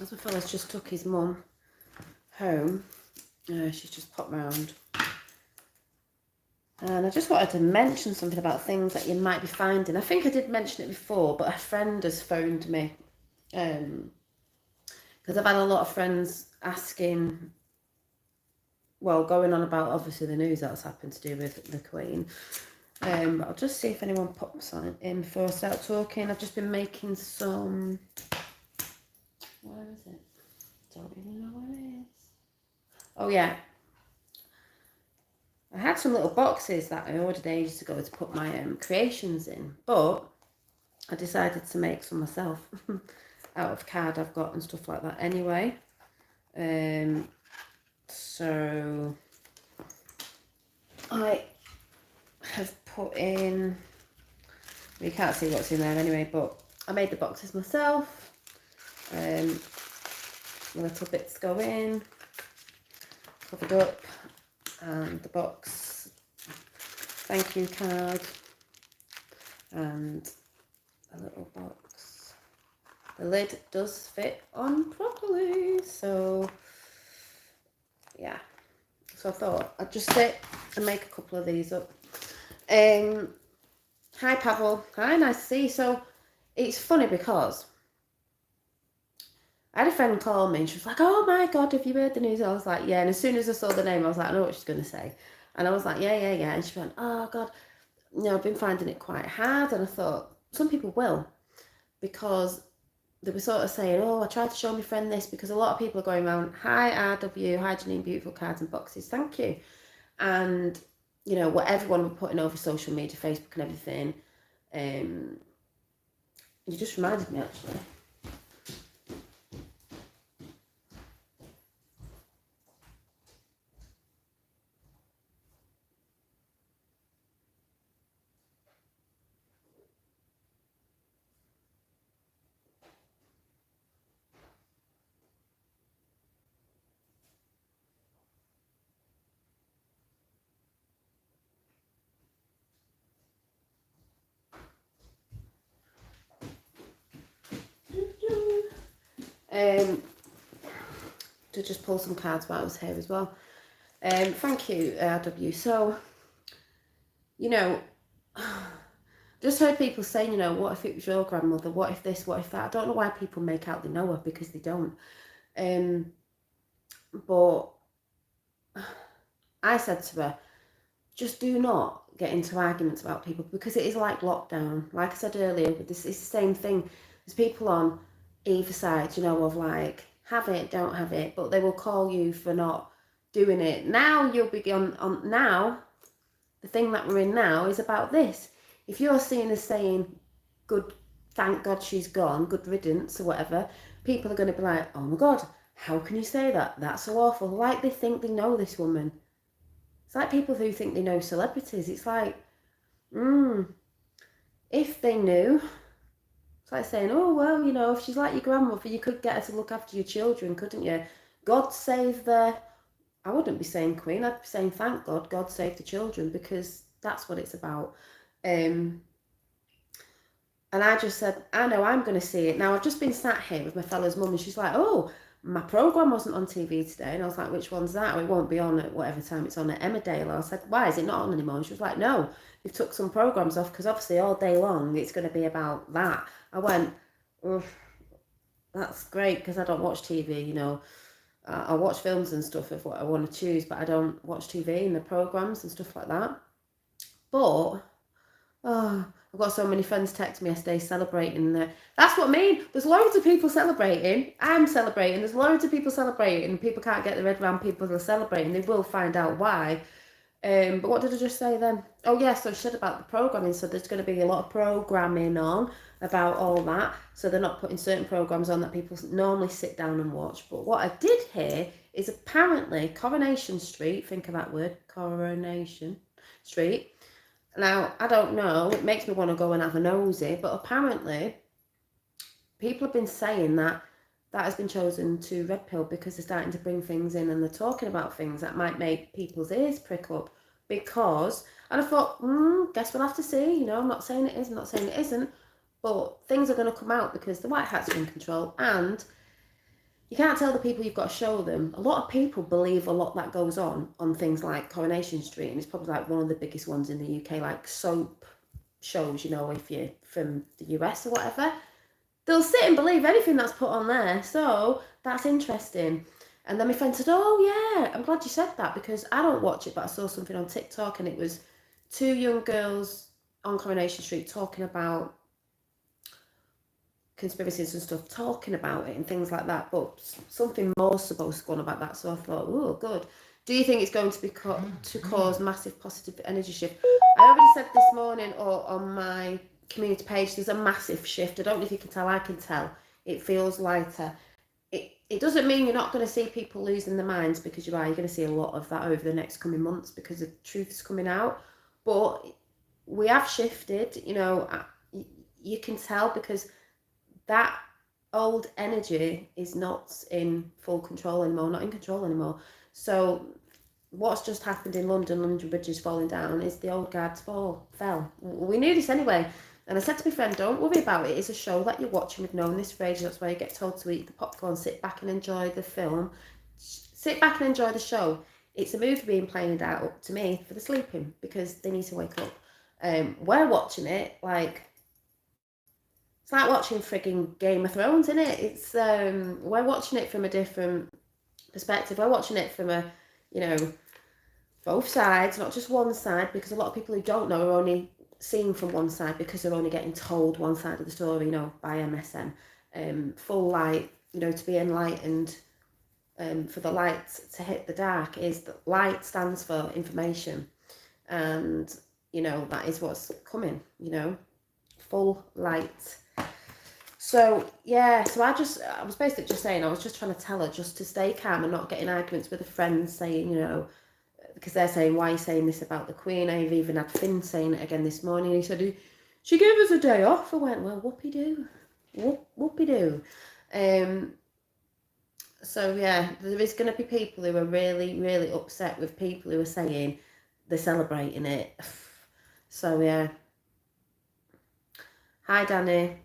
as my fella's just took his mum home, she's just popped round. And I just wanted to mention something about things that you might be finding. I think I did mention it before, but a friend has phoned me. Because I've had a lot of friends asking, well, going on about obviously the news that's happened to do with the Queen. I'll just see if anyone pops on in before I start talking. I've just been making some... Where is it? Don't even know where it is. Oh, yeah. I had some little boxes that I ordered ages ago to put my creations in, but I decided to make some myself out of card I've got and stuff like that anyway. So I have put in, well, you can't see what's in there anyway, but I made the boxes myself. The little bits go in, covered up, and the box thank you card, and a little box. The lid does fit on properly, so yeah. So I thought I'd just sit and make a couple of these up. Hi Pavel, hi, nice to see you. So it's funny because I had a friend call me and she was like, oh my God, have you heard the news? I was like, yeah. And as soon as I saw the name, I was like, I know what she's going to say. And I was like, yeah. And she went, oh God, I've been finding it quite hard. And I thought, some people will, because they were sort of saying, oh, I tried to show my friend this, because a lot of people are going around, hi RW, hi Janine, beautiful cards and boxes, thank you. And, what everyone were putting over social media, Facebook and everything, you just reminded me actually. To just pull some cards while I was here as well. Thank you, RW. So, just heard people saying, what if it was your grandmother? What if this? What if that? I don't know why people make out they know her, because they don't. But I said to her, just do not get into arguments about people, because it is like lockdown. Like I said earlier, but this is the same thing. There's people on either side, of like, have it, don't have it, but they will call you for not doing it. Now you'll be on now, the thing that we're in now is about this. If you're seen as saying, good, thank God she's gone, good riddance or whatever, people are going to be like, oh my God, how can you say that? That's so awful. Like they think they know this woman. It's like people who think they know celebrities. It's like, if they knew, it's like saying, oh, well, if she's like your grandmother, you could get her to look after your children, couldn't you? God save the... I wouldn't be saying Queen, I'd be saying thank God, God save the children, because that's what it's about. And I just said, I know I'm going to see it. Now, I've just been sat here with my fella's mum, and she's like, oh, my programme wasn't on TV today. And I was like, which one's that? It won't be on at whatever time it's on at Emmerdale. I said, why, is it not on anymore? And she was like, no, they've took some programmes off, because obviously all day long it's going to be about that. I went, that's great, because I don't watch TV, I watch films and stuff if what I want to choose, but I don't watch TV and the programmes and stuff like that. But, I've got so many friends text me yesterday celebrating. That's what I mean. There's loads of people celebrating. I'm celebrating. There's loads of people celebrating. People can't get their head around people are celebrating. They will find out why. But what did I just say then? Oh, yeah, so I said about the programming. So there's going to be a lot of programming on about all that. So they're not putting certain programs on that people normally sit down and watch. But what I did hear is apparently Coronation Street, think of that word, Coronation Street. Now, I don't know, it makes me want to go and have a nosy, but apparently people have been saying that has been chosen to red pill, because they're starting to bring things in and they're talking about things that might make people's ears prick up. Because, and I thought, guess we'll have to see, I'm not saying it is, I'm not saying it isn't, but things are going to come out because the White Hats are in control, and you can't tell the people you've got to show them. A lot of people believe a lot that goes on things like Coronation Street, and it's probably like one of the biggest ones in the UK, like soap shows, you know, if you're from the US or whatever. They'll sit and believe anything that's put on there. So that's interesting. And then my friend said, oh yeah, I'm glad you said that, because I don't watch it, but I saw something on TikTok and it was two young girls on Coronation Street talking about conspiracies and stuff, talking about it and things like that, but something more supposed to go on about that. So I thought, oh, good. Do you think it's going to be to cause massive positive energy shift? I already said this morning or on my community page, there's a massive shift. I don't know if you can tell. I can tell. It feels lighter. It doesn't mean you're not going to see people losing their minds, because you are. You're going to see a lot of that over the next coming months because the truth is coming out. But we have shifted, you know, you can tell, because that old energy is not in full control anymore, not in control anymore. So what's just happened in London Bridge is falling down, is the old guards fell. We knew this anyway. And I said to my friend, don't worry about it. It's a show that you're watching. We've known this for ages. That's why you get told to eat the popcorn, sit back and enjoy the film. Sit back and enjoy the show. It's a movie being played out, up to me, for the sleeping, because they need to wake up. We're watching it like... It's like watching frigging Game of Thrones, isn't it? It's we're watching it from a different perspective. We're watching it from a, you know, both sides, not just one side, because a lot of people who don't know are only seeing from one side because they're only getting told one side of the story, you know, by MSN. Full light, you know, to be enlightened, for the light to hit the dark, is that light stands for information. And, you know, that is what's coming, you know, full light. So yeah, so I was basically just saying, I was just trying to tell her just to stay calm and not get in arguments with a friend saying, you know, because they're saying, why are you saying this about the Queen? I've even had Finn saying it again this morning. He said, she gave us a day off. I went, well, whoopie-doo. Whoopie-doo. So yeah, there is going to be people who are really, really upset with people who are saying they're celebrating it. So yeah. Hi, Danny.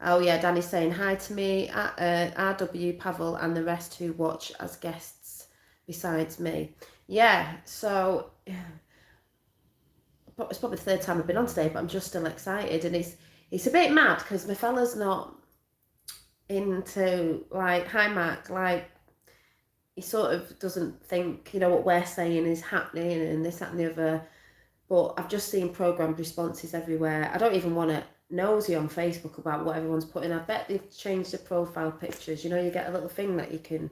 Oh yeah, Danny's saying hi to me, RW, Pavel, and the rest who watch as guests besides me. Yeah, so it's probably the third time I've been on today, but I'm just still excited, and it's a bit mad because my fella's not into, like, hi Mark, like, he sort of doesn't think, you know, what we're saying is happening and this, that and the other. But I've just seen programmed responses everywhere. I don't even want to nosy on Facebook about what everyone's putting. I bet they've changed the profile pictures. You know, you get a little thing that you can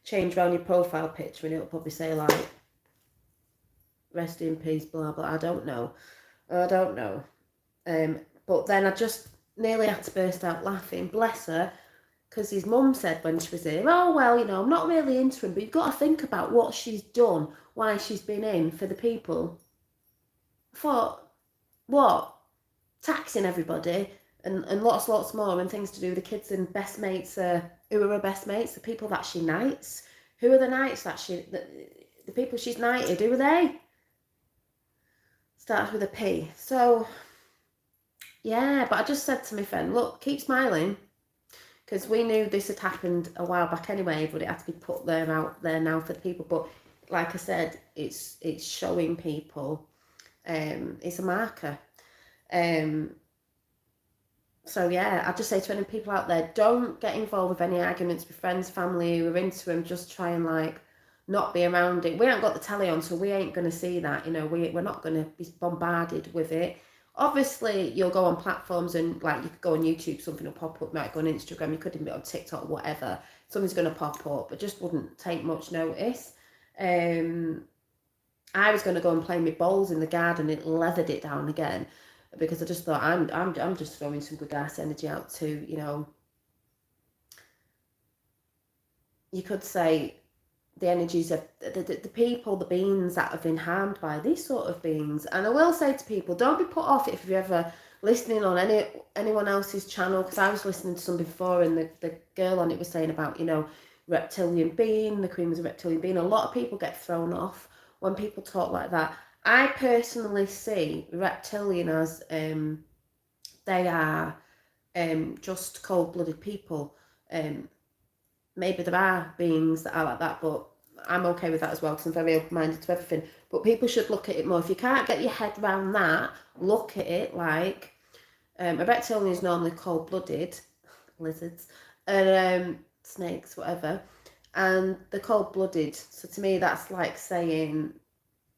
change around your profile picture and it'll probably say like, rest in peace, blah, blah. I don't know. But then I just nearly had to burst out laughing, bless her, because his mum said when she was here, oh, well, you know, I'm not really into him, but you've got to think about what she's done, why she's been in for the people. I thought, what? Taxing everybody and lots more, and things to do with the kids, and best mates, who are her best mates, the people that she knights. Who are the knights that the people she's knighted, who are they? Starts with a P. So yeah, but I just said to my friend, look, keep smiling, because we knew this had happened a while back anyway, but it had to be put there, out there now for the people. But like I said, it's showing people, it's a marker. So yeah, I just say to any people out there, don't get involved with any arguments with friends, family who are into them. Just try and like not be around it. We haven't got the telly on, so we ain't going to see that. You know, we're not going to be bombarded with it. Obviously, you'll go on platforms and like you could go on YouTube, something will pop up. Might go on Instagram, you could even be on TikTok, whatever. Something's going to pop up, but just wouldn't take much notice. I was going to go and play my bowls in the garden. It leathered it down again, because I just thought I'm just throwing some good ass energy out to, you know, you could say the energies of the people, the beings that have been harmed by these sort of beings. And I will say to people, don't be put off if you're ever listening on anyone else's channel, because I was listening to some before, and the girl on it was saying about, you know, reptilian being, the Queen was a reptilian being. A lot of people get thrown off when people talk like that. I personally see reptilian as they are just cold-blooded people. Maybe there are beings that are like that, but I'm okay with that as well because I'm very open-minded to everything. But people should look at it more. If you can't get your head around that, look at it like a reptilian is normally cold-blooded, lizards, and snakes, whatever, and they're cold-blooded. So to me, that's like saying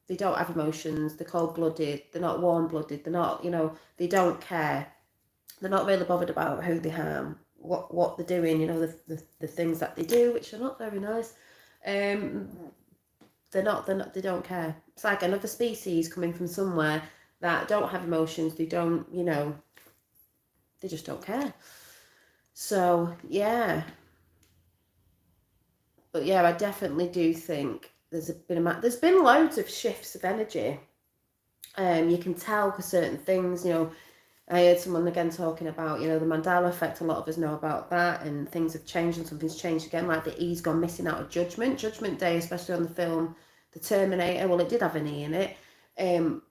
they don't have emotions, they're cold-blooded, they're not warm-blooded, they're not, they don't care. They're not really bothered about who they harm, what they're doing, the things that they do, which are not very nice. They don't care. It's like another species coming from somewhere that don't have emotions, they don't, they just don't care. So, yeah. But yeah, I definitely do think there's been loads of shifts of energy. You can tell for certain things, I heard someone again talking about, the Mandela effect. A lot of us know about that, and things have changed and something's changed again, like the E's gone missing out of Judgment Day, especially on the film The Terminator. Well, it did have an E in it.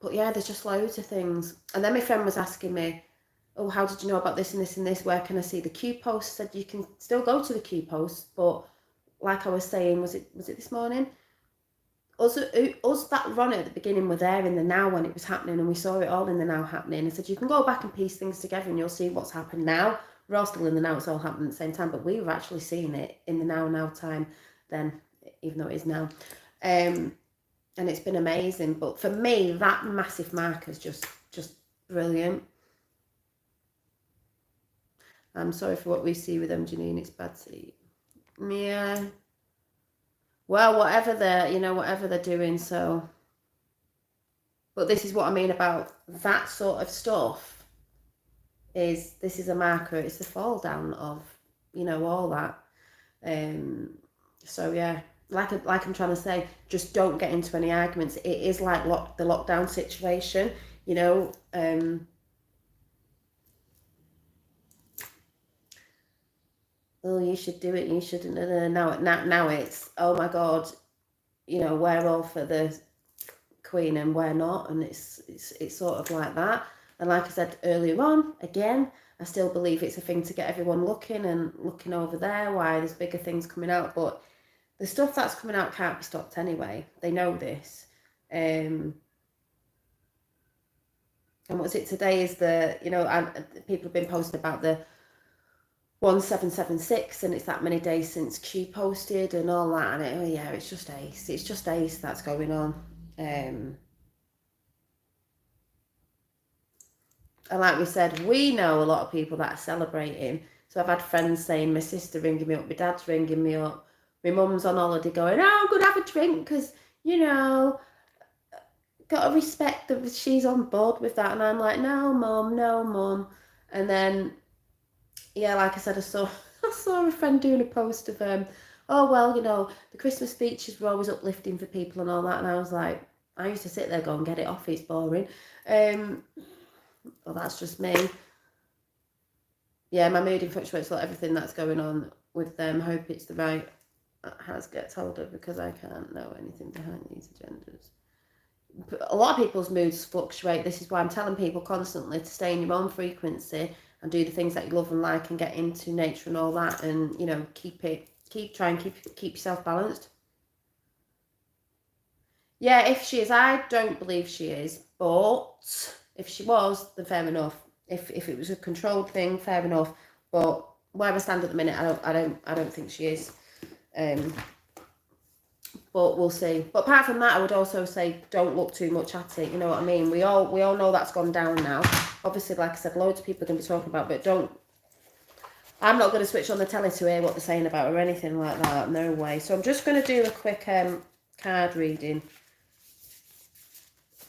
But yeah, there's just loads of things. And then my friend was asking me, oh, how did you know about this and this and this? Where can I see the Q post? Said you can still go to the Q post, but like I was saying, was it this morning? Us that run at the beginning were there in the now when it was happening, and we saw it all in the now happening. I said you can go back and piece things together and you'll see what's happened now. We're all still in the now, it's all happening at the same time, but we were actually seeing it in the now time then, even though it is now. And it's been amazing. But for me, that massive marker is just brilliant. I'm sorry for what we see with them, Janine. It's bad to eat. Yeah. Well, whatever they're doing, so. But this is what I mean about that sort of stuff. This is a marker. It's the fall down of, all that. So yeah, like I'm trying to say, just don't get into any arguments. It is like the lockdown situation, oh, you should do it, you shouldn't. Now it's, oh my God, we're all for the Queen and we're not, and it's sort of like that. And like I said earlier on, again, I still believe it's a thing to get everyone looking over there, why there's bigger things coming out, but the stuff that's coming out can't be stopped anyway. They know this. And what's it today is people have been posting about the 1776, and it's that many days since Q posted and all that, and it's just ace that's going on. And like we said, we know a lot of people that are celebrating. So I've had friends saying, my sister ringing me up, my dad's ringing me up, my mum's on holiday going, oh, I'm going to have a drink because, got to respect that she's on board with that. And I'm like, no, mum. And then, yeah, like I said, I saw a friend doing a post of, oh, well, the Christmas speeches were always uplifting for people and all that. And I was like, I used to sit there going, get it off, it's boring. Well, that's just me. Yeah, my mood fluctuates like everything that's going on with them. Hope it's the right has gets hold of, because I can't know anything behind these agendas. A lot of people's moods fluctuate. This is why I'm telling people constantly to stay in your own frequency and do the things that you love and like and get into nature and all that, and keep yourself balanced. Yeah, if she is, I don't believe she is, but if she was, then fair enough. If it was a controlled thing, fair enough. But where I stand at the minute, I don't think she is. But we'll see. But apart from that, I would also say don't look too much at it. You know what I mean? We all know that's gone down now. Obviously, like I said, loads of people are going to be talking about it, but I'm not going to switch on the telly to hear what they're saying about her or anything like that. No way. So I'm just going to do a quick card reading.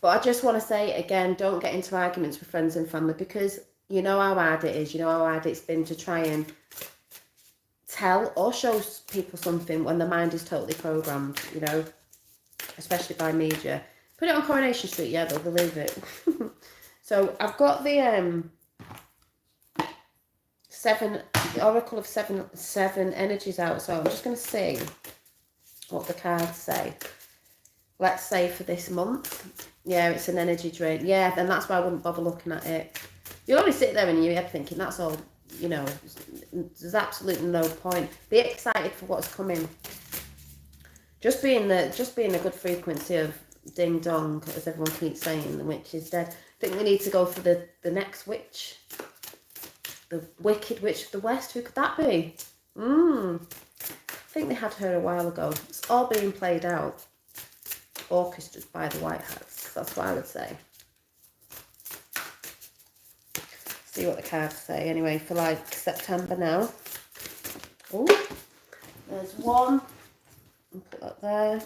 But I just want to say, again, don't get into arguments with friends and family, because you know how hard it is. You know how hard it's been to try and tell or show people something when the mind is totally programmed, especially by media. Put it on Coronation Street, yeah, they'll believe it. So I've got the Oracle of seven energies out. So I'm just going to see what the cards say. Let's say for this month. Yeah, it's an energy drain. Yeah, then that's why I wouldn't bother looking at it. You'll only sit there in your head thinking, that's all you know, there's absolutely no point. Be excited for what's coming. Just being a good frequency of ding dong, as everyone keeps saying, the witch is dead. I think we need to go for the next witch. The Wicked Witch of the West. Who could that be? I think they had her a while ago. It's all being played out. Orchestrated by the White Hats. That's what I would say. See what the cards say. Anyway, for like September now. Oh, there's one. I'll put that there.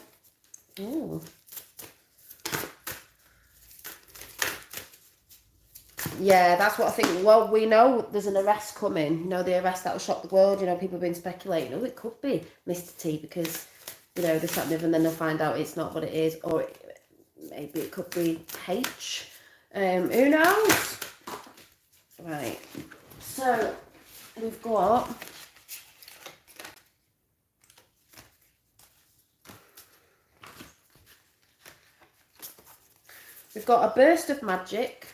Oh. Yeah, that's what I think. Well, we know there's an arrest coming. You know, the arrest that will shock the world. You know, people have been speculating, oh, it could be Mr. T because, you know, this, that, and the other, and then they'll find out it's not what it is. Or maybe it could be H. Who knows? Right. So, we've got... We've got a burst of magic.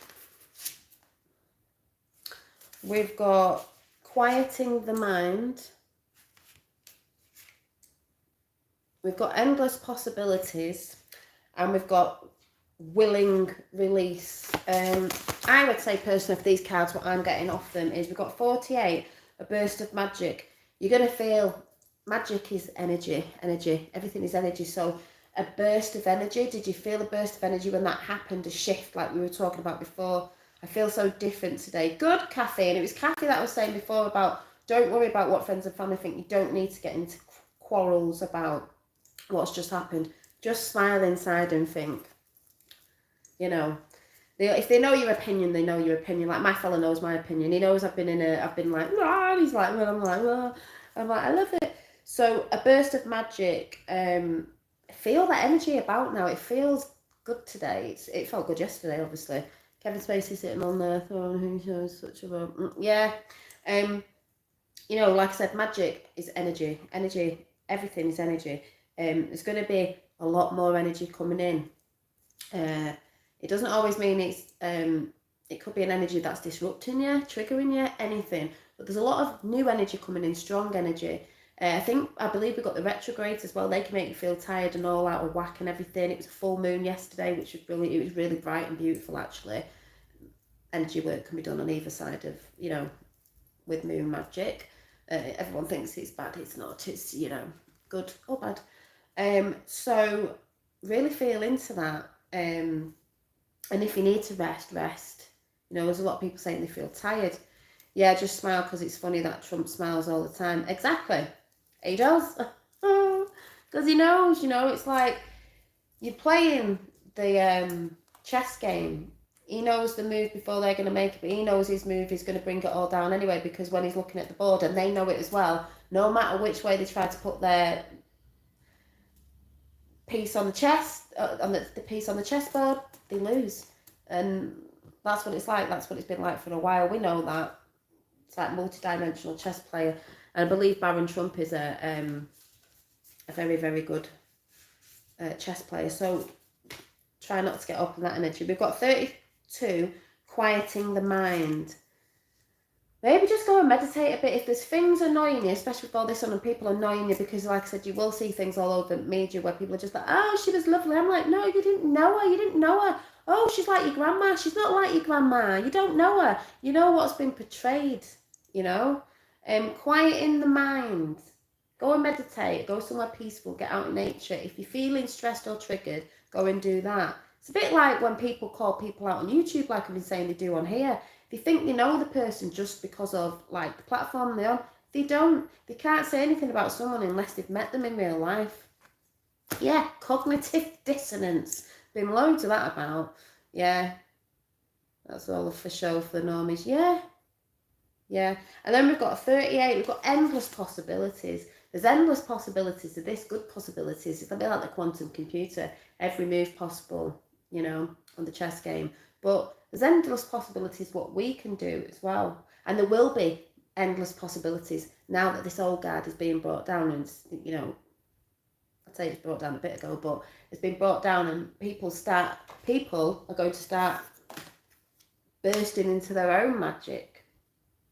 We've got quieting the mind. We've got endless possibilities. And we've got willing release. I would say personally, for these cards, what I'm getting off them is we've got 48, a burst of magic. You're going to feel magic is energy. Everything is energy. So a burst of energy. Did you feel a burst of energy when that happened? A shift like we were talking about before. I feel so different today. Good, Kathy. And it was Kathy that was saying before about don't worry about what friends and family think. You don't need to get into quarrels about what's just happened. Just smile inside and think, you know, if they know your opinion, they know your opinion. Like my fella knows my opinion. He knows I've been like, ah, and he's like, well, I'm like, well, I'm like, I love it. So a burst of magic. Feel that energy about now. It feels good today. It felt good yesterday, obviously. Kevin Spacey sitting on their throne, who shows such a yeah. You know, like I said, magic is energy. Energy, everything is energy. There's going to be a lot more energy coming in. It doesn't always mean it's it could be an energy that's disrupting you, triggering you, anything. But there's a lot of new energy coming in, strong energy. I believe we got the retrogrades as well. They can make you feel tired and all out of whack and everything. It was a full moon yesterday, which was brilliant. It was really bright and beautiful, actually. Energy work can be done on either side of, you know, with moon magic. Everyone thinks it's bad. It's not. It's, you know, good or bad. So really feel into that. And if you need to rest. You know, there's a lot of people saying they feel tired. Yeah, just smile because it's funny that Trump smiles all the time. Exactly. He does. Because he knows, you know, it's like you're playing the chess game. He knows the move before they're going to make it, but he knows his move is going to bring it all down anyway, because when he's looking at the board, and they know it as well, no matter which way they try to put their piece on the chess, on the piece on the chessboard, they lose. And that's what it's like. That's what it's been like for a while. We know that. It's like multi-dimensional chess player. And I believe Baron Trump is a very, very good chess player. So try not to get up in that energy. We've got 32, quieting the mind. Maybe just go and meditate a bit. If there's things annoying you, especially with all this on and people annoying you, because like I said, you will see things all over media where people are just like, oh, she was lovely. I'm like, no, you didn't know her. You didn't know her. Oh, she's like your grandma. She's not like your grandma. You don't know her. You know what's been portrayed, you know? Quieting the mind. Go and meditate. Go somewhere peaceful. Get out in nature. If you're feeling stressed or triggered, go and do that. It's a bit like when people call people out on YouTube, like I've been saying they do on here. They think they know the person just because of like the platform they're on. They don't. They can't say anything about someone unless they've met them in real life. Yeah, cognitive dissonance. Been loads of that about. Yeah. That's all for show for the normies. Yeah. Yeah. And then we've got 38. We've got endless possibilities. There's endless possibilities of this, good possibilities. It's a bit like the quantum computer. Every move possible, you know, on the chess game. But there's endless possibilities what we can do as well. And there will be endless possibilities now that this old guard is being brought down. And, you know, I'd say it's brought down a bit ago, but it's been brought down, and people are going to start bursting into their own magic.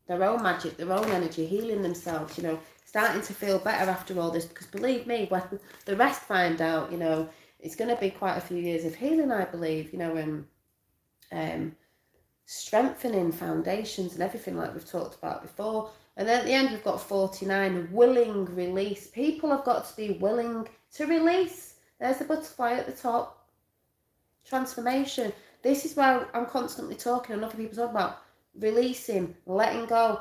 their own magic, their own energy, healing themselves, you know, starting to feel better after all this. Because believe me, when the rest find out, you know, it's going to be quite a few years of healing, I believe, you know, and strengthening foundations and everything like we've talked about before. And then at the end, we've got 49, willing release. People have got to be willing to release. There's the butterfly at the top. Transformation. This is where I'm constantly talking and other people talk about releasing, letting go.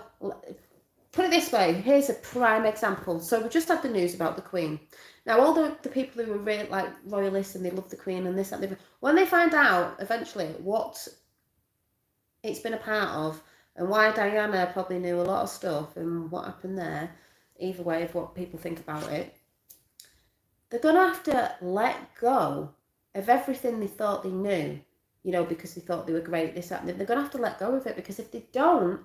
Put it this way, here's a prime example. So we just had the news about the Queen. Now, all the people who were really like royalists and they love the Queen and this, that, and the, when they find out eventually what it's been a part of and why Diana probably knew a lot of stuff and what happened there, either way of what people think about it, they're going to have to let go of everything they thought they knew, you know, because they thought they were great, this, that, and they're going to have to let go of it, because if they don't,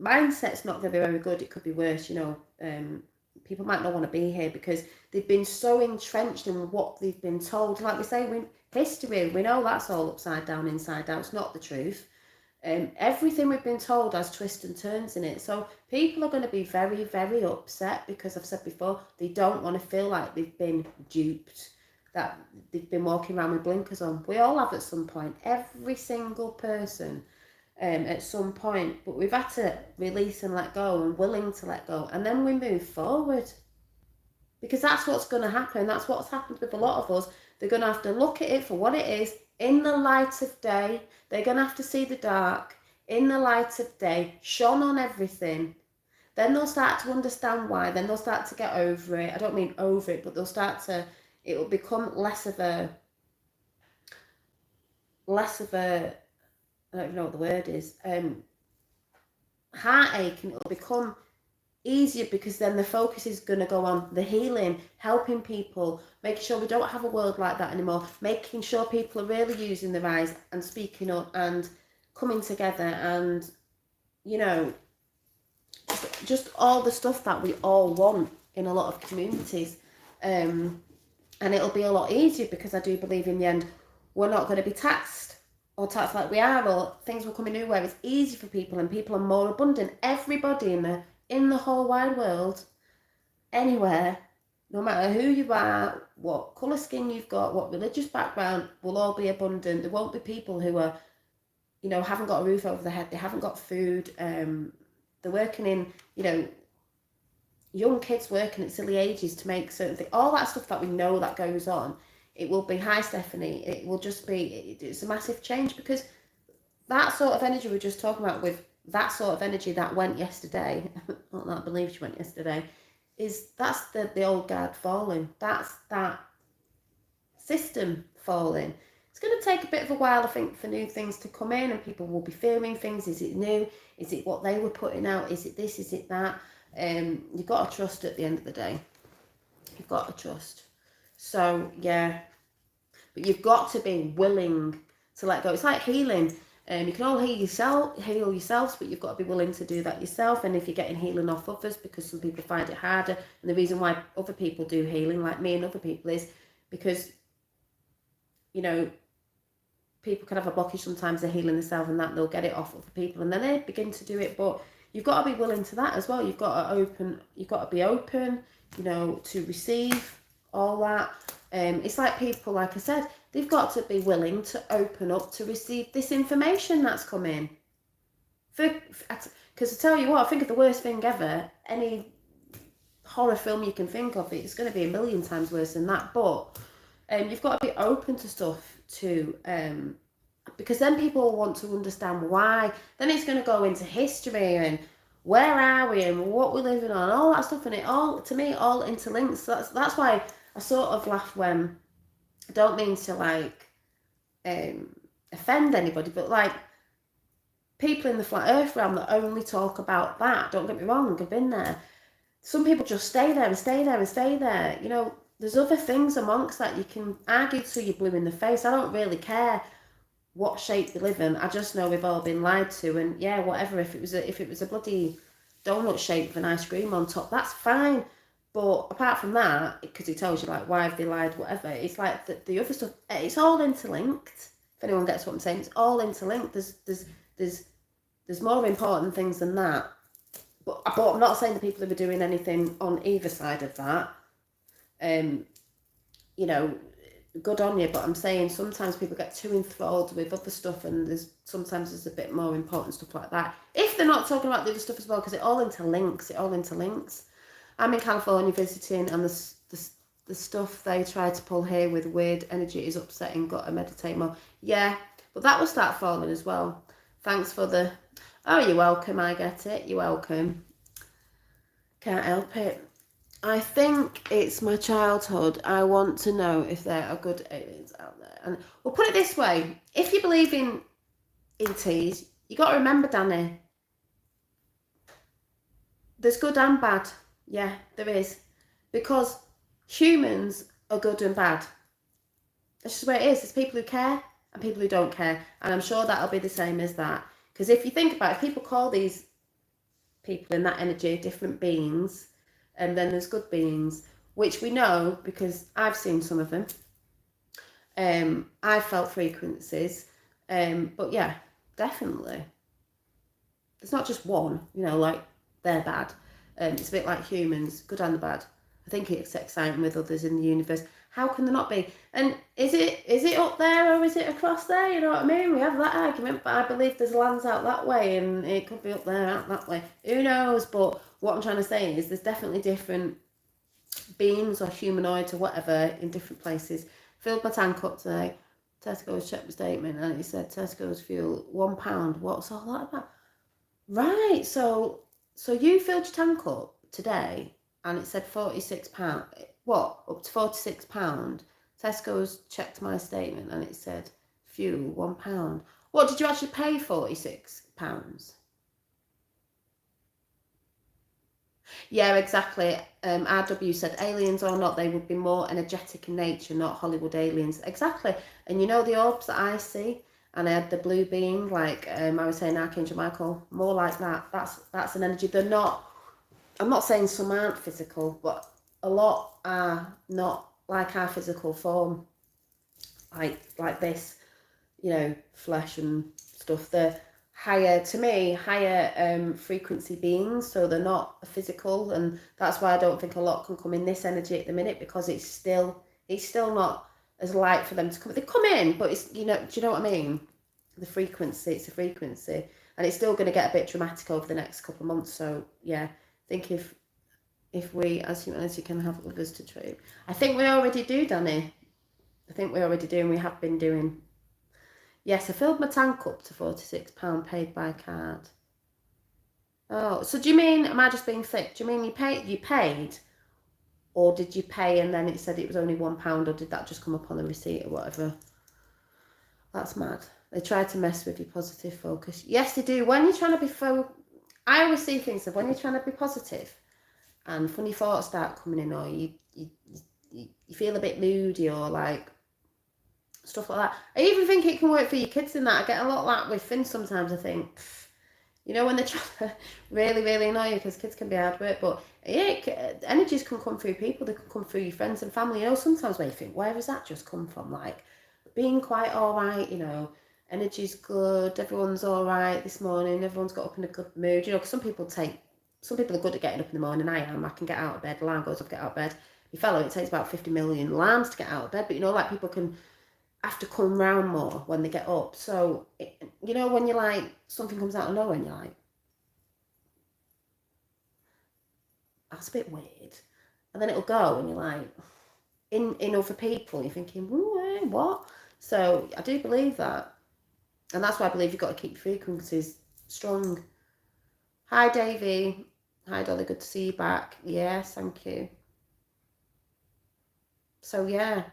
mindset's not going to be very good. It could be worse, you know. People might not want to be here because they've been so entrenched in what they've been told. Like we say, history, we know that's all upside down, inside out. It's not the truth. Everything we've been told has twists and turns in it. So people are going to be very, very upset because I've said before, they don't want to feel like they've been duped, that they've been walking around with blinkers on. We all have at some point, every single person. At some point, but we've had to release and let go, and willing to let go, and then we move forward, because that's what's going to happen. That's what's happened with a lot of us. They're going to have to look at it for what it is in the light of day. They're going to have to see the dark in the light of day, shone on everything. Then they'll start to understand why. Then they'll start to get over it. I don't mean over it, but they'll start to, it will become less of a I don't even know what the word is, heartache, and it'll become easier, because then the focus is going to go on the healing, helping people, making sure we don't have a world like that anymore, making sure people are really using their eyes and speaking up and coming together, and, you know, just all the stuff that we all want in a lot of communities. And it'll be a lot easier, because I do believe in the end we're not going to be taxed or taxed like we are, or things will come in new where it's easy for people and people are more abundant. Everybody in the whole wide world, anywhere, no matter who you are, what colour skin you've got, what religious background, will all be abundant. There won't be people who are, you know, haven't got a roof over their head, they haven't got food, they're working in, you know, young kids working at silly ages to make certain things, all that stuff that we know that goes on. It will be high, Stephanie. It will just be, it's a massive change, because that sort of energy we're just talking about, with that sort of energy that went yesterday, not that I believe she went yesterday, that's the old guard falling. That's that system falling. It's going to take a bit of a while, I think, for new things to come in, and people will be fearing things. Is it new? Is it what they were putting out? Is it this? Is it that? You've got to trust at the end of the day. You've got to trust. So, yeah. But you've got to be willing to let go. It's like healing. You can all heal yourselves, but you've got to be willing to do that yourself. And if you're getting healing off others, because some people find it harder, and the reason why other people do healing, like me and other people, is because, you know, people can have a blockage sometimes, they're healing themselves, and that they'll get it off other people, and then they begin to do it. But you've got to be willing to that as well. You've got to be open, you know, to receive all that. It's like people, like I said, they've got to be willing to open up to receive this information that's come in. Because I tell you what, I think of the worst thing ever, any horror film you can think of, it's going to be a million times worse than that. But you've got to be open to stuff too, because then people will want to understand why. Then it's going to go into history and where are we and what we're living on, all that stuff, and it all, to me, all interlinks. So that's why I sort of laugh when, I don't mean to like offend anybody, but like people in the flat earth realm that only talk about that, don't get me wrong, I've been there. Some people just stay there and stay there and stay there. You know, there's other things amongst that. You can argue till you're blue in the face. I don't really care what shape they live in. I just know we've all been lied to, and yeah, whatever. If it was a bloody donut shape with an ice cream on top, that's fine. But apart from that, because it tells you like why have they lied, whatever, it's like the other stuff, it's all interlinked. If anyone gets what I'm saying, it's all interlinked. There's more important things than that. But I'm not saying the people who are doing anything on either side of that, you know, good on you. But I'm saying sometimes people get too enthralled with other stuff, and sometimes there's a bit more important stuff like that. If they're not talking about the other stuff as well, because it all interlinks. I'm in California visiting, and the stuff they try to pull here with weird energy is upsetting. Got to meditate more. Yeah, but that will start falling as well. Thanks for the... Oh, you're welcome. I get it. You're welcome. Can't help it. I think it's my childhood. I want to know if there are good aliens out there. And we'll put it this way. If you believe in ETs, you got to remember, Danny, there's good and bad. Yeah, there is. Because humans are good and bad. That's just where it is. There's people who care and people who don't care. And I'm sure that'll be the same as that. Because if you think about it, people call these people in that energy different beings, and then there's good beings, which we know because I've seen some of them. I've felt frequencies. But yeah, definitely. It's not just one, you know, like they're bad. It's a bit like humans, good and bad. I think it's exciting with others in the universe. How can there not be? And is it up there or is it across there? You know what I mean? We have that argument, but I believe there's lands out that way and it could be up there, out that way. Who knows? But what I'm trying to say is there's definitely different beings or humanoids or whatever in different places. Filled my tank up today. Tesco's checked the statement and it said Tesco's fuel £1. What's all that about? Right, so you filled your tank up today and it said £46. What? Up to £46. Tesco's checked my statement and it said fuel £1. What, did you actually pay £46? Yeah, exactly. RW said aliens or not, they would be more energetic in nature, not Hollywood aliens. Exactly. And you know the orbs that I see, and I had the blue being, like I was saying Archangel Michael, more like that. That's an energy. They're not, I'm not saying some aren't physical, but a lot are not like our physical form, like this, you know, flesh and stuff. They're higher, to me, higher frequency beings, so they're not physical, and that's why I don't think a lot can come in this energy at the minute, because it's still not as light for them to come. They come in, but it's, you know, do you know what I mean? The frequency, it's a frequency, and it's still going to get a bit dramatic over the next couple of months. So yeah, I think if we as humanity can have others to treat, I think we already do, Danny. I think we already do, and we have been doing. Yes, I filled my tank up to £46 paid by card. Oh, so do you mean, am I just being thick? Do you mean you paid? Or did you pay and then it said it was only £1, or did that just come up on the receipt or whatever? That's mad. They try to mess with your positive focus. Yes, they do. When you're trying to be I always see things of when you're trying to be positive and funny thoughts start coming in, or you feel a bit moody, or like stuff like that. I even think it can work for your kids in that. I get a lot of that with Finn sometimes. I think, you know, when they're trying to really, really annoy you, because kids can be hard work, but yeah, energies can come through people. They can come through your friends and family. You know, sometimes when you think, where has that just come from? Like, being quite all right, you know, energy's good, everyone's all right this morning, everyone's got up in a good mood. You know, because some people are good at getting up in the morning. I can get out of bed, alarm goes off, get out of bed. You fellow, it takes about 50 million alarms to get out of bed, but you know, like, people can have to come round more when they get up. So, you know, when you're like, something comes out of nowhere and you're like, that's a bit weird. And then it'll go and you're like, in other people, you're thinking, what? So I do believe that. And that's why I believe you've got to keep frequencies strong. Hi, Davey. Hi, Dolly. Good to see you back. Yes, thank you. So, yeah.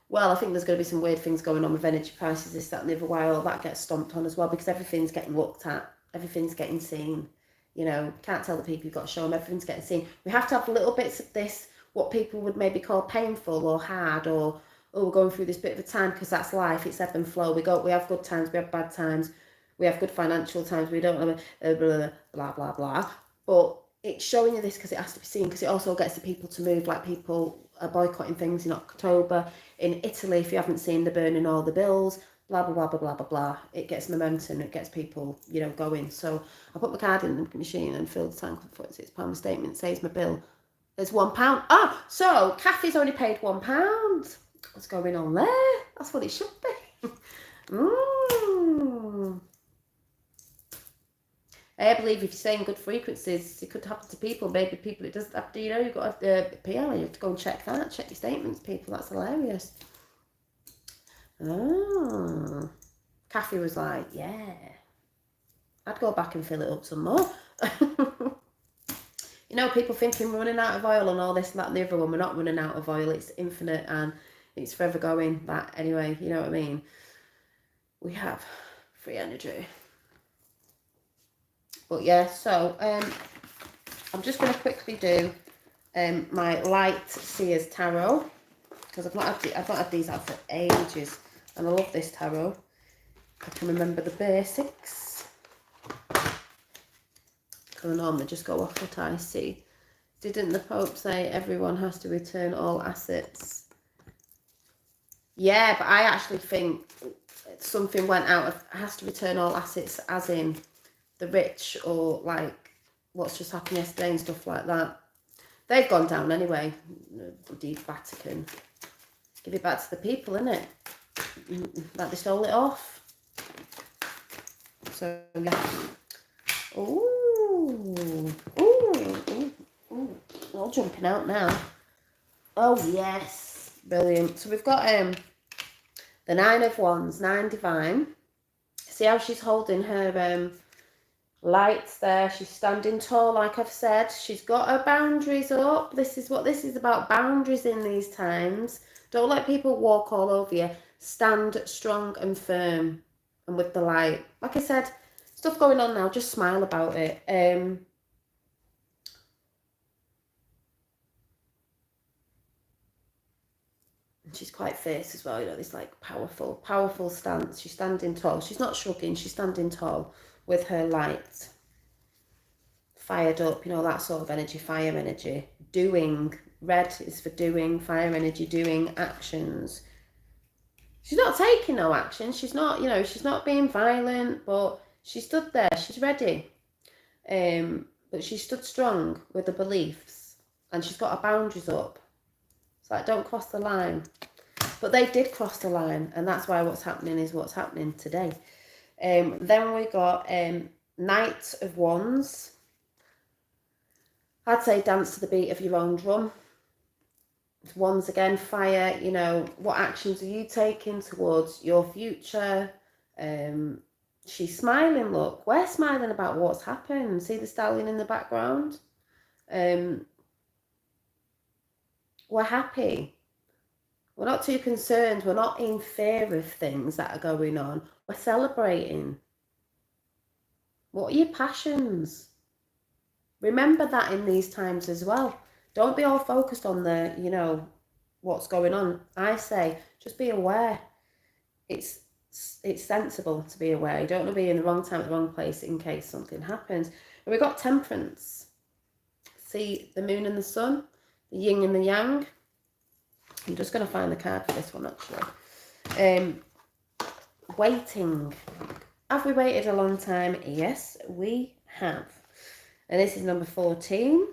Well, I think there's going to be some weird things going on with energy prices, this, that, and the other while. That gets stomped on as well, because everything's getting looked at. Everything's getting seen. You know, can't tell the people, you've got to show them. Everything's getting seen. We have to have little bits of this, what people would maybe call painful or hard, or, oh, we're going through this bit of a time, because that's life. It's ebb and flow. We have good times. We have bad times. We have good financial times. We don't have blah, blah, blah. But it's showing you this because it has to be seen, because it also gets the people to move, like people are boycotting things in October. In Italy, if you haven't seen, they're burning all the bills, blah, blah, blah, blah, blah, blah, blah. It gets momentum, it gets people, you know, going. So I put my card in the machine and filled the tank for £46. My statement says my bill is £1. Oh, so Kathy's only paid £1. What's going on there? That's what it should be. I believe if you're saying good frequencies, it could happen to people. Maybe people, it doesn't have to, you know, you've got a PR, you have to go and check that, check your statements, people. That's hilarious. Oh. Kathy was like, yeah. I'd go back and fill it up some more. You know, people thinking we're running out of oil and all this and that and the other one. We're not running out of oil. It's infinite and it's forever going. But anyway, you know what I mean? We have free energy. But yeah, so I'm just going to quickly do my Light Seers Tarot, because I've not had these out for ages, and I love this tarot. I can remember the basics. Because I normally just go off what I see. Didn't the Pope say everyone has to return all assets? Yeah, but I actually think something went out of has to return all assets, as in the rich, or like what's just happened yesterday and stuff like that. They've gone down anyway. Bloody Vatican. Give it back to the people, innit? Like they stole it off. So yeah. Ooh. All jumping out now. Oh yes. Brilliant. So we've got the 9 of Wands, 9 divine. See how she's holding her lights there. She's standing tall, like I've said. She's got her boundaries up. This is what this is about, boundaries in these times. Don't let people walk all over you. Stand strong and firm and with the light. Like I said, stuff going on now, just smile about it. And she's quite fierce as well, you know, this like powerful stance. She's standing tall. She's not shrugging, she's standing tall with her light. Fired up, you know, that sort of energy, fire energy. Doing. Red is for doing, fire energy, doing actions. She's not taking no action. She's not, you know, she's not being violent, but she stood there. She's ready. But she stood strong with her beliefs, and she's got her boundaries up. It's like, don't cross the line. But they did cross the line, and that's why what's happening is what's happening today. Then we got Knight of Wands. I'd say dance to the beat of your own drum. Wands again, fire, you know, what actions are you taking towards your future? She's smiling, look. We're smiling about what's happened. See the stallion in the background? We're happy. We're not too concerned. We're not in fear of things that are going on. We're celebrating. What are your passions? Remember that in these times as well. Don't be all focused on the, you know, what's going on. I say, just be aware. It's sensible to be aware. You don't want to be in the wrong time at the wrong place in case something happens. And we've got Temperance. See the moon and the sun, the yin and the yang. I'm just going to find the card for this one, actually. Waiting. Have we waited a long time? Yes, we have. And this is number 14.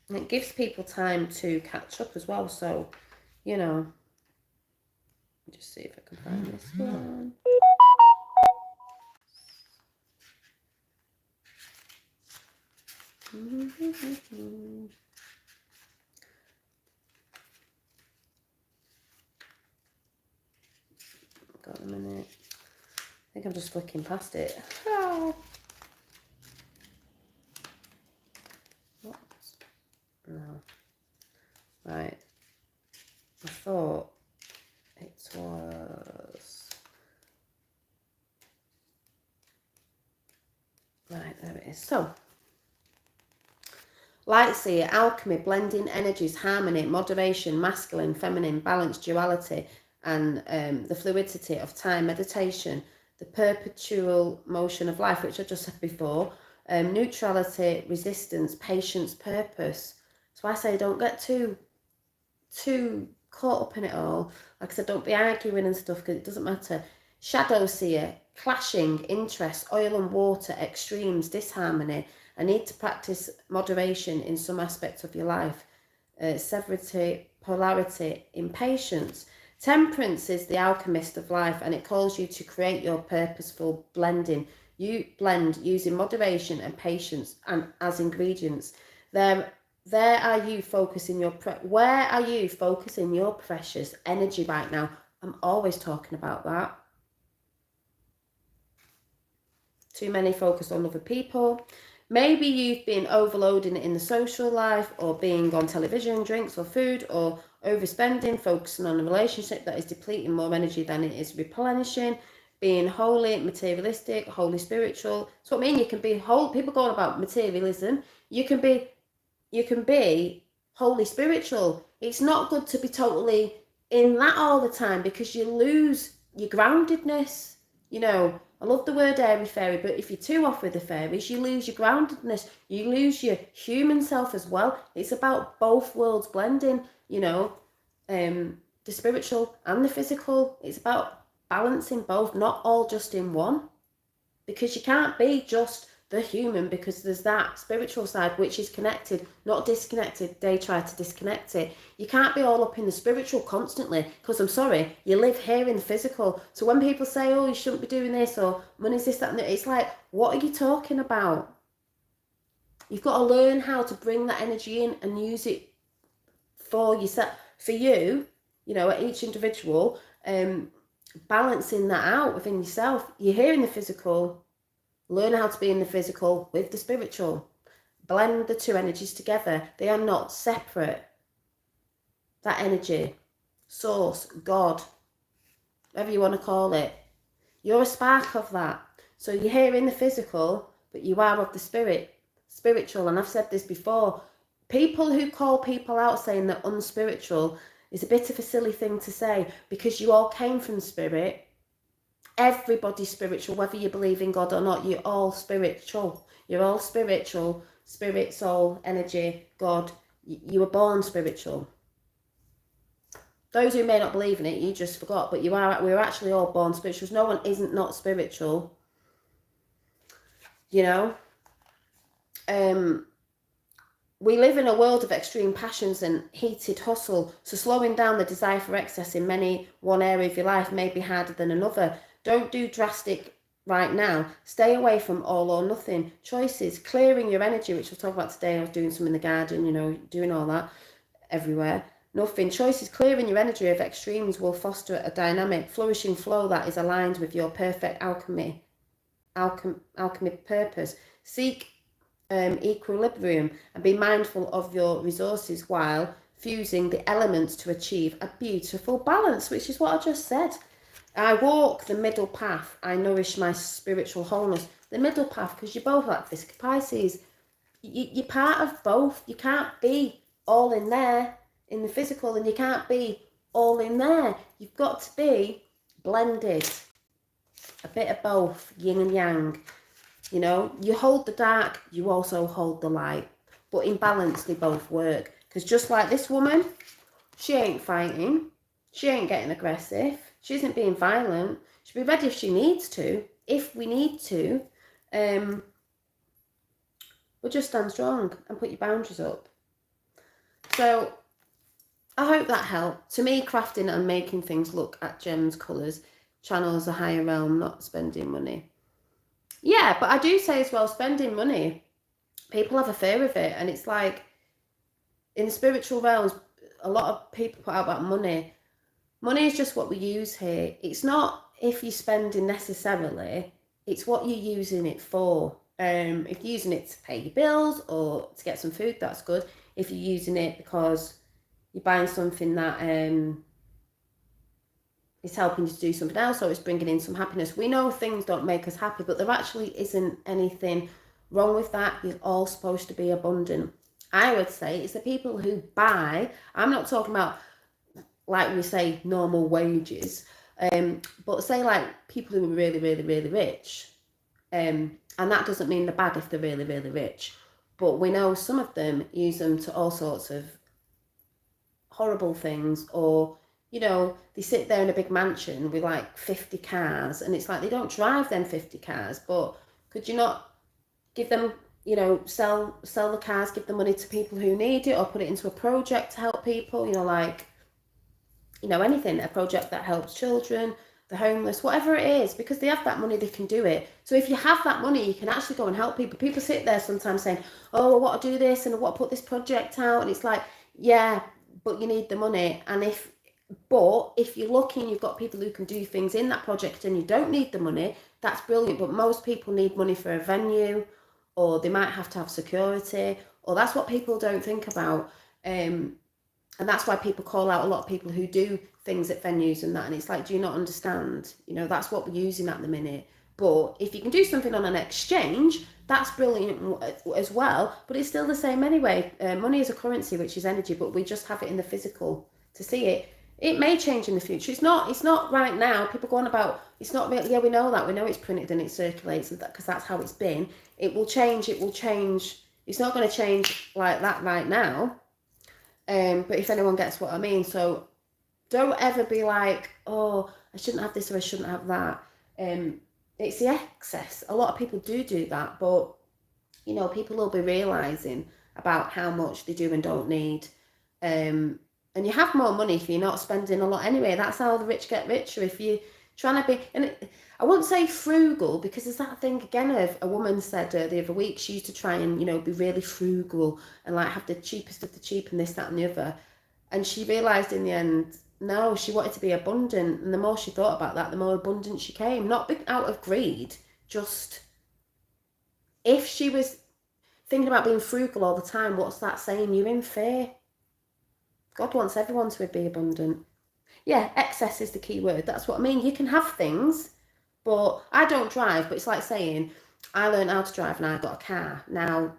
And it gives people time to catch up as well. So, you know, just see if I can find this one. Got a minute. I think I'm just flicking past it. Oh. What? No. Right. I thought it was... Right, there it is. So, Light Seer, alchemy, blending energies, harmony, moderation, masculine, feminine, balance, duality, and the fluidity of time, meditation, the perpetual motion of life, which I just said before, neutrality, resistance, patience, purpose. So I say don't get too caught up in it all. Like I said, don't be arguing and stuff because it doesn't matter. Shadow seer, clashing, interest, oil and water, extremes, disharmony. I need to practice moderation in some aspects of your life. Severity, polarity, impatience. Temperance is the alchemist of life, and it calls you to create your purposeful blending. You blend using moderation and patience and as ingredients. Where are you focusing your precious energy right now? I'm always talking about that. Too many focused on other people. Maybe you've been overloading it in the social life, or being on television, drinks or food, or overspending, focusing on a relationship that is depleting more energy than it is replenishing. Being holy, materialistic, holy spiritual. So I mean, you can be whole. People go on about materialism. You can be holy spiritual. It's not good to be totally in that all the time because you lose your groundedness. You know, I love the word airy fairy, but if you're too off with the fairies, you lose your groundedness. You lose your human self as well. It's about both worlds blending, you know, the spiritual and the physical. It's about balancing both, not all just in one. Because you can't be just the human, because there's that spiritual side which is connected, not disconnected. They try to disconnect it. You can't be all up in the spiritual constantly, because I'm sorry, you live here in the physical. So when people say, oh, you shouldn't be doing this, or money's this, that, and that, it's like, what are you talking about? You've got to learn how to bring that energy in and use it for yourself, for you, you know, at each individual, balancing that out within yourself. You're here in the physical. Learn how to be in the physical with the spiritual. Blend the two energies together. They are not separate. That energy, source, God, whatever you want to call it, you're a spark of that. So you're here in the physical, but you are of the spiritual. And I've said this before. People who call people out saying they're unspiritual is a bit of a silly thing to say, because you all came from spirit. Everybody's spiritual, whether you believe in God or not. You're all spiritual. You're all spiritual. Spirit, soul, energy, God. You were born spiritual. Those who may not believe in it, you just forgot. But we're actually all born spiritual. No one isn't not spiritual. You know? We live in a world of extreme passions and heated hustle. So slowing down the desire for excess in one area of your life may be harder than another. Don't do drastic right now. Stay away from all or nothing. Choices, clearing your energy, which we'll talk about today. I was doing some in the garden, you know, doing all that everywhere. Nothing. Choices, clearing your energy of extremes will foster a dynamic, flourishing flow that is aligned with your perfect alchemy purpose. Seek equilibrium and be mindful of your resources while fusing the elements to achieve a beautiful balance, which is what I just said. I walk the middle path. I nourish my spiritual wholeness. The middle path, because you're both like this, Pisces. You're part of both. You can't be all in there in the physical, and you can't be all in there. You've got to be blended. A bit of both, yin and yang. You know, you hold the dark, you also hold the light. But in balance, they both work. Because just like this woman, she ain't fighting. She ain't getting aggressive. She isn't being violent. She'll be ready if she needs to. If we need to. We'll just stand strong and put your boundaries up. So, I hope that helped. To me, crafting and making things look at gems, colours, channels a higher realm, not spending money. Yeah, but I do say as well, spending money, people have a fear of it. And it's like, in the spiritual realms, a lot of people put out about money. Money is just what we use here. It's not if you're spending necessarily, it's what you're using it for. If you're using it to pay your bills or to get some food, that's good. If you're using it because you're buying something that is helping you to do something else, or it's bringing in some happiness. We know things don't make us happy, but there actually isn't anything wrong with that. You're all supposed to be abundant. I would say it's the people who buy. I'm not talking about, like we say, normal wages, but say like people who are really, really, really rich, And that doesn't mean they're bad if they're really, really rich. But we know some of them use them to all sorts of horrible things, or, you know, they sit there in a big mansion with like 50 cars, and it's like they don't drive them 50 cars, but could you not give them, you know, sell the cars, give the money to people who need it, or put it into a project to help people, you know, like, you know, anything, a project that helps children, the homeless, whatever it is, because they have that money, they can do it. So if you have that money, you can actually go and help people. People sit there sometimes saying, oh, I want to do this and I want to put this project out, and it's like, yeah, but you need the money. And if you're lucky and you've got people who can do things in that project and you don't need the money, that's brilliant. But most people need money for a venue, or they might have to have security, or that's what people don't think about. And that's why people call out a lot of people who do things at venues and that. And it's like, do you not understand? You know, that's what we're using at the minute. But if you can do something on an exchange, that's brilliant as well. But it's still the same anyway. Money is a currency, which is energy, but we just have it in the physical to see it. It may change in the future. It's not right now. People go on about, it's not real. Yeah, we know that. We know it's printed and it circulates, because that's how it's been. It will change. It's not going to change like that right now. But if anyone gets what I mean, so don't ever be like, oh, I shouldn't have this or I shouldn't have that. It's the excess. A lot of people do that, but, you know, people will be realising about how much they do and don't need. And you have more money if you're not spending a lot anyway. That's how the rich get richer. If you're trying to be, and I won't say frugal, because there's that thing again of, a woman said the other week, she used to try and, you know, be really frugal and like have the cheapest of the cheap and this, that and the other. And she realised in the end, no, she wanted to be abundant. And the more she thought about that, the more abundant she came. Not out of greed, just if she was thinking about being frugal all the time, what's that saying? You're in fear. God wants everyone to be abundant. Yeah, excess is the key word. That's what I mean. You can have things, but I don't drive, but it's like saying, I learned how to drive and I got a car. Now,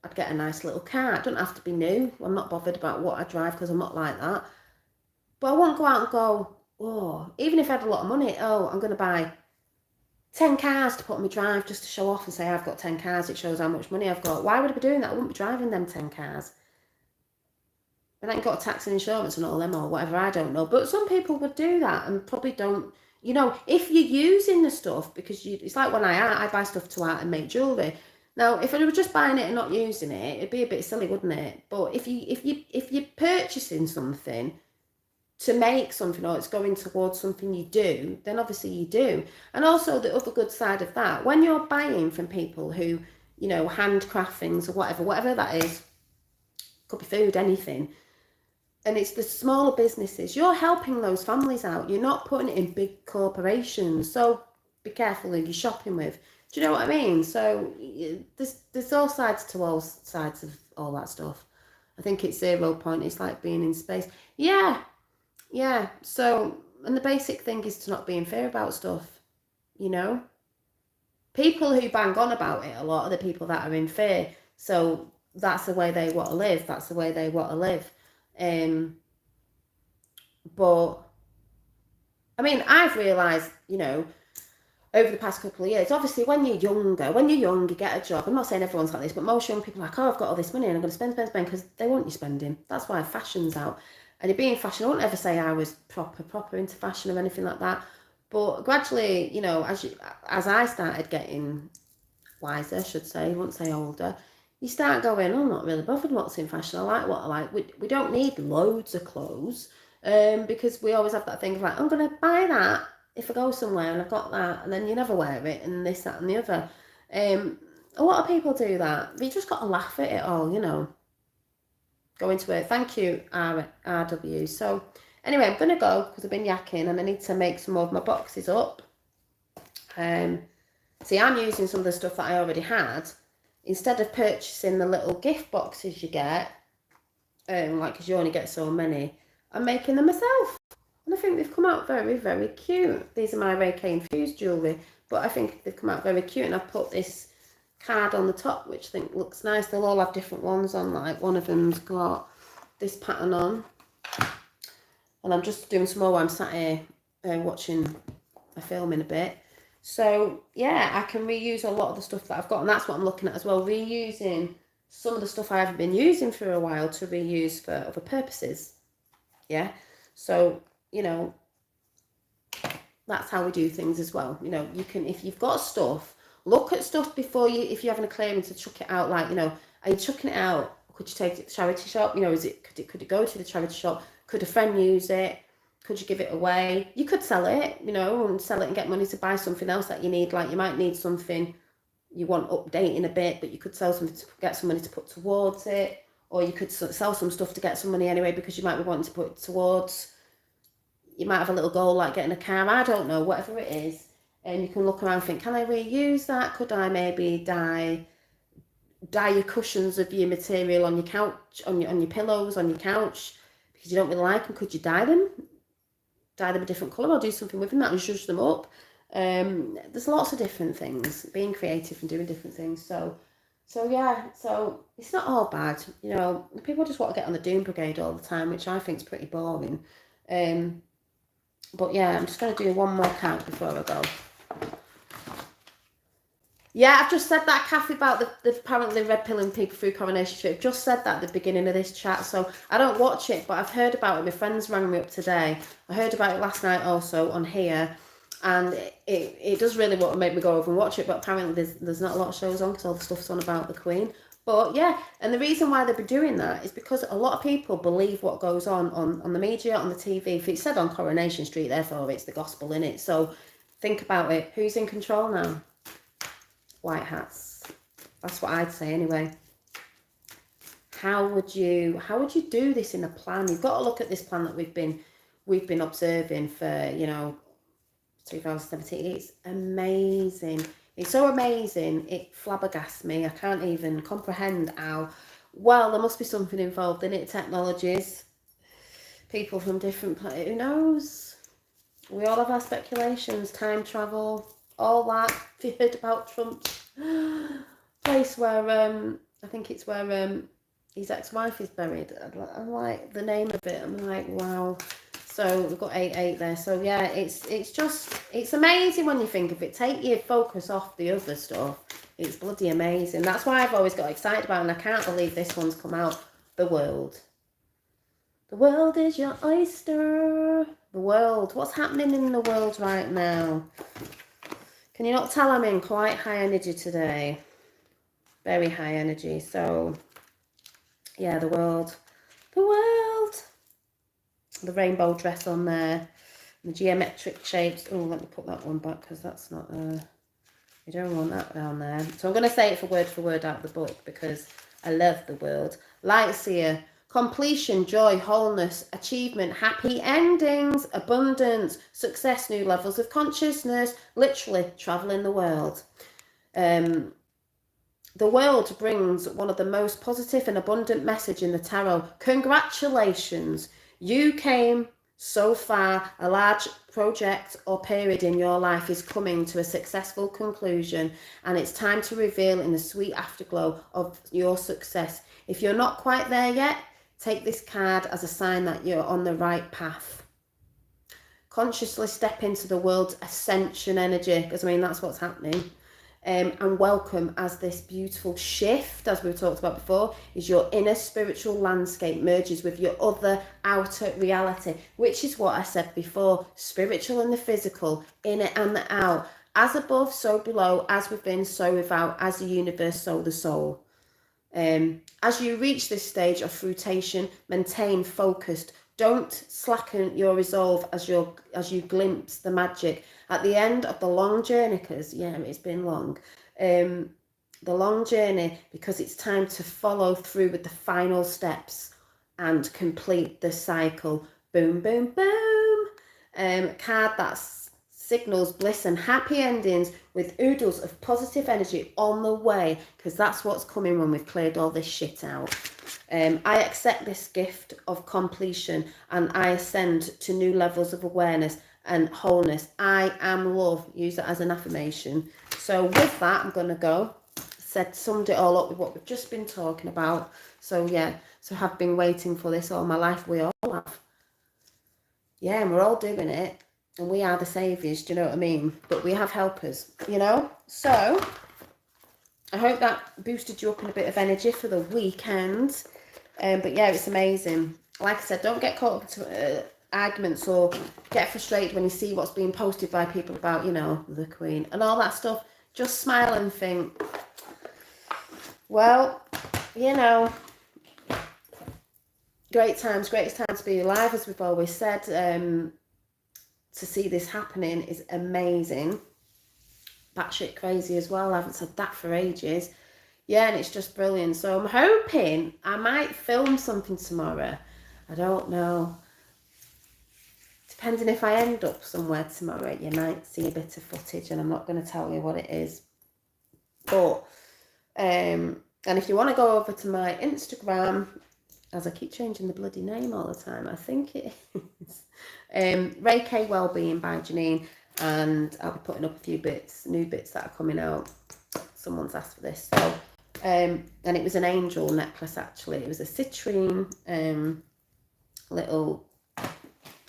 I'd get a nice little car. It doesn't have to be new. I'm not bothered about what I drive, because I'm not like that. But I won't go out and go, oh, even if I had a lot of money, oh, I'm going to buy 10 cars to put on my drive just to show off and say I've got 10 cars. It shows how much money I've got. Why would I be doing that? I wouldn't be driving them 10 cars. And I ain't got tax and insurance and all them or whatever, I don't know. But some people would do that and probably don't, you know, if you're using the stuff, because it's like when I buy stuff to art and make jewellery. Now, if I were just buying it and not using it, it'd be a bit silly, wouldn't it? But if you're purchasing something to make something, or it's going towards something you do, then obviously you do. And also the other good side of that, when you're buying from people who, you know, handcraft things or whatever that is, could be food, anything, and it's the smaller businesses, you're helping those families out. You're not putting it in big corporations. So be careful who you're shopping with. Do you know what I mean? So there's all sides to all sides of all that stuff. I think it's 0 point. It's like being in space. Yeah. So, and the basic thing is to not be in fear about stuff, you know? People who bang on about it a lot are the people that are in fear. So that's the way they want to live. That's the way they want to live. But I mean, I've realised, you know, over the past couple of years, obviously when you're young, you get a job. I'm not saying everyone's like this, but most young people are like, oh, I've got all this money and I'm going to spend, because they want you spending. That's why fashion's out. And it being fashion, I won't ever say I was proper into fashion or anything like that. But gradually, you know, as I started getting wiser, I should say, I won't say older, you start going, oh, I'm not really bothered what's in fashion. I like what I like. We don't need loads of clothes, because we always have that thing of like, I'm going to buy that if I go somewhere and I've got that, and then you never wear it, and this, that and the other. A lot of people do that. But you just got to laugh at it all, you know. Go into it. Thank you, RW. So anyway, I'm going to go because I've been yakking and I need to make some more of my boxes up. See, I'm using some of the stuff that I already had. Instead of purchasing the little gift boxes you get, like, because you only get so many, I'm making them myself. And I think they've come out very, very cute. These are my Ray K infused jewellery, but I think they've come out very cute. And I've put this card on the top, which I think looks nice. They'll all have different ones on, like one of them's got this pattern on. And I'm just doing some more while I'm sat here watching a film in a bit. So yeah, I can reuse a lot of the stuff that I've got, and that's what I'm looking at as well, reusing some of the stuff I haven't been using for a while to reuse for other purposes. Yeah. So, you know, that's how we do things as well. You know, you can, if you've got stuff, look at stuff before you, if you're having a clearance, to chuck it out. Like, you know, are you chucking it out? Could you take it to the charity shop? You know, could it go to the charity shop? Could a friend use it? Could you give it away? You could sell it, you know, and sell it and get money to buy something else that you need. Like, you might need something you want updating a bit, but you could sell something to get some money to put towards it. Or you could sell some stuff to get some money anyway, because you might be wanting to put it towards, you might have a little goal like getting a car, I don't know, whatever it is. And you can look around and think, can I reuse that? Could I maybe dye your cushions of your material on your couch, on your pillows, on your couch, because you don't really like them? Could you dye them a different colour, or do something with them that will zhuzh them up? There's lots of different things, being creative and doing different things. So yeah, so it's not all bad. You know, people just want to get on the doom brigade all the time, which I think is pretty boring. But yeah, I'm just going to do one more count before I go. Yeah, I've just said that, Kathy, about the apparently red pilling people through Coronation Street. I've just said that at the beginning of this chat, so I don't watch it, but I've heard about it. My friends rang me up today. I heard about it last night also on here, and it does really want to make me go over and watch it, but apparently there's not a lot of shows on, because all the stuff's on about the Queen. But yeah, and the reason why they've been doing that is because a lot of people believe what goes on the media, on the TV. If it's said on Coronation Street, therefore it's the gospel, innit? So think about it. Who's in control now? White hats. That's what I'd say anyway. How would you do this in a plan? You've got to look at this plan that we've been observing for, you know, 2017. It's amazing. It's so amazing. It flabbergasts me. I can't even comprehend how well there must be something involved in it. Technologies, people from different places. Who knows? We all have our speculations. Time travel, all that. Have you heard about Trump's place where I think it's where his ex-wife is buried? I'm like, the name of it, I'm like, wow. So we've got 88 there. So yeah, it's amazing when you think of it. Take your focus off the other stuff. It's bloody amazing. That's why I've always got excited about it, and I can't believe this one's come out. The world. The world is your oyster. The world. What's happening in the world right now? Can you not tell I'm in quite high energy today? Very high energy. So, yeah, the world. The world. The rainbow dress on there. The geometric shapes. Oh, let me put that one back, because that's not... you don't want that down there. So I'm going to say it for word out of the book, because I love the world. Lightseer. Completion, joy, wholeness, achievement, happy endings, abundance, success, new levels of consciousness, literally traveling the world. The world brings one of the most positive and abundant message in the tarot. Congratulations, you came so far. A large project or period in your life is coming to a successful conclusion, and it's time to reveal in the sweet afterglow of your success. If you're not quite there yet, take this card as a sign that you're on the right path. Consciously step into the world's ascension energy, because I mean, that's what's happening. And welcome as this beautiful shift, as we've talked about before, is your inner spiritual landscape merges with your other outer reality, which is what I said before, spiritual and the physical, inner and the out. As above, so below, as within, so without, as the universe, so the soul. As you reach this stage of fruition, maintain focused. Don't slacken your resolve as you glimpse the magic at the end of the long journey, because yeah, it's been long. The long journey, because it's time to follow through with the final steps and complete the cycle. Boom, boom, boom. Card that's signals bliss and happy endings with oodles of positive energy on the way, because that's what's coming when we've cleared all this shit out. I accept this gift of completion, and I ascend to new levels of awareness and wholeness. I am love. Use it as an affirmation. So with that, I'm going to go. Summed it all up with what we've just been talking about. So yeah, so have been waiting for this all my life. We all have. Yeah, and we're all doing it. And we are the saviours, do you know what I mean? But we have helpers, you know? So, I hope that boosted you up in a bit of energy for the weekend. But yeah, it's amazing. Like I said, don't get caught up into arguments or get frustrated when you see what's being posted by people about, you know, the Queen and all that stuff. Just smile and think, well, you know, greatest time to be alive, as we've always said. To see this happening is amazing. Batshit crazy as well. I haven't said that for ages. Yeah, and it's just brilliant. So I'm hoping I might film something tomorrow. I don't know. Depending if I end up somewhere tomorrow, you might see a bit of footage, and I'm not going to tell you what it is. But, and if you want to go over to my Instagram, as I keep changing the bloody name all the time, I think it is Ray K Wellbeing by Janine, and I'll be putting up a few bits, new bits that are coming out. Someone's asked for this, so and it was an angel necklace actually. It was a citrine little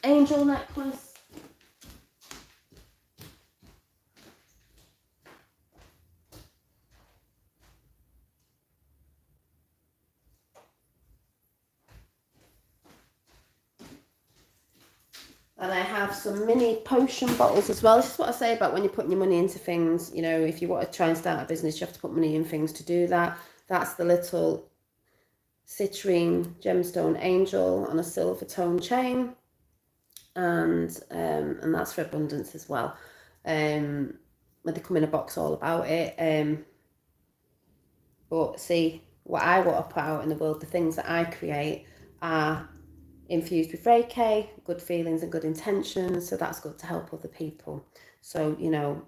angel necklace. And I have some mini potion bottles as well. This is what I say about when you're putting your money into things. You know, if you want to try and start a business, you have to put money in things to do that. That's the little citrine gemstone angel on a silver tone chain. And that's for abundance as well. When they come in a box all about it. But see, what I want to put out in the world, the things that I create are infused with Reiki, good feelings and good intentions, so that's good to help other people. So, you know,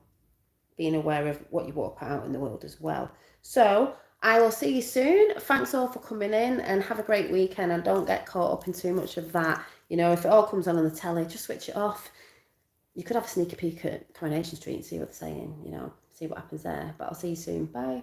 being aware of what you want to put out in the world as well. So I will see you soon. Thanks all for coming in, and have a great weekend, and don't get caught up in too much of that. You know, if it all comes on the telly, just switch it off. You could have a sneaky peek at Coronation Street and see what they're saying, you know, see what happens there. But I'll see you soon. Bye.